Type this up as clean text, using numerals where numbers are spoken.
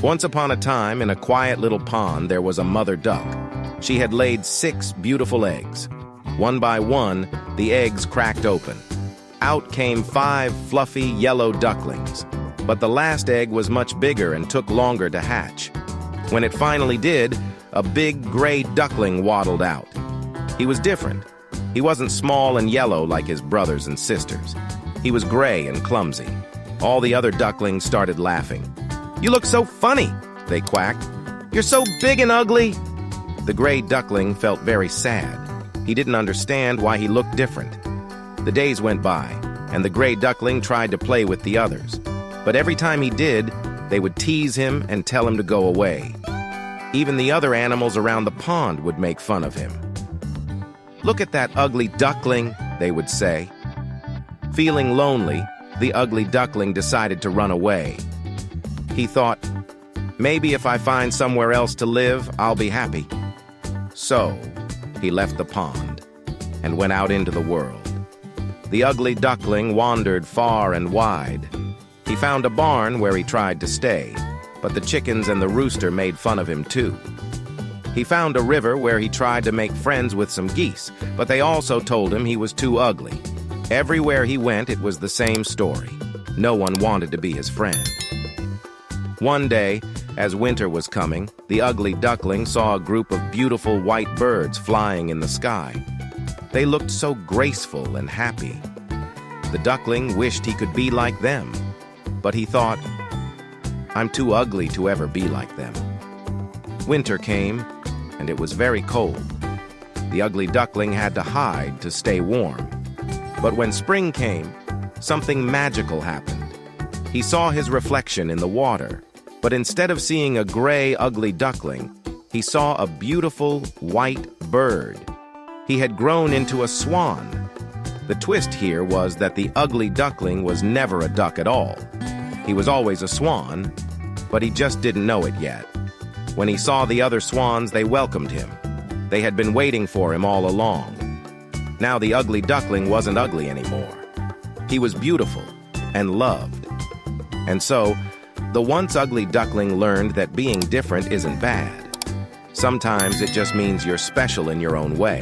Once upon a time, in a quiet little pond, there was a mother duck. She had laid 6 beautiful eggs. One by one, the eggs cracked open. Out came 5 fluffy yellow ducklings. But the last egg was much bigger and took longer to hatch. When it finally did, a big gray duckling waddled out. He was different. He wasn't small and yellow like his brothers and sisters. He was gray and clumsy. All the other ducklings started laughing. "You look so funny," they quacked. "You're so big and ugly." The gray duckling felt very sad. He didn't understand why he looked different. The days went by, and the gray duckling tried to play with the others. But every time he did, they would tease him and tell him to go away. Even the other animals around the pond would make fun of him. "Look at that ugly duckling," they would say. Feeling lonely, the ugly duckling decided to run away. He thought, maybe if I find somewhere else to live, I'll be happy. So, he left the pond and went out into the world. The ugly duckling wandered far and wide. He found a barn where he tried to stay, but the chickens and the rooster made fun of him too. He found a river where he tried to make friends with some geese, but they also told him he was too ugly. Everywhere he went, it was the same story. No one wanted to be his friend. One day, as winter was coming, the ugly duckling saw a group of beautiful white birds flying in the sky. They looked so graceful and happy. The duckling wished he could be like them, but he thought, I'm too ugly to ever be like them. Winter came, and it was very cold. The ugly duckling had to hide to stay warm. But when spring came, something magical happened. He saw his reflection in the water, but instead of seeing a gray, ugly duckling, he saw a beautiful white bird. He had grown into a swan. The twist here was that the ugly duckling was never a duck at all. He was always a swan, but he just didn't know it yet. When he saw the other swans, they welcomed him. They had been waiting for him all along. Now the ugly duckling wasn't ugly anymore. He was beautiful and loved. And so, the once ugly duckling learned that being different isn't bad. Sometimes it just means you're special in your own way.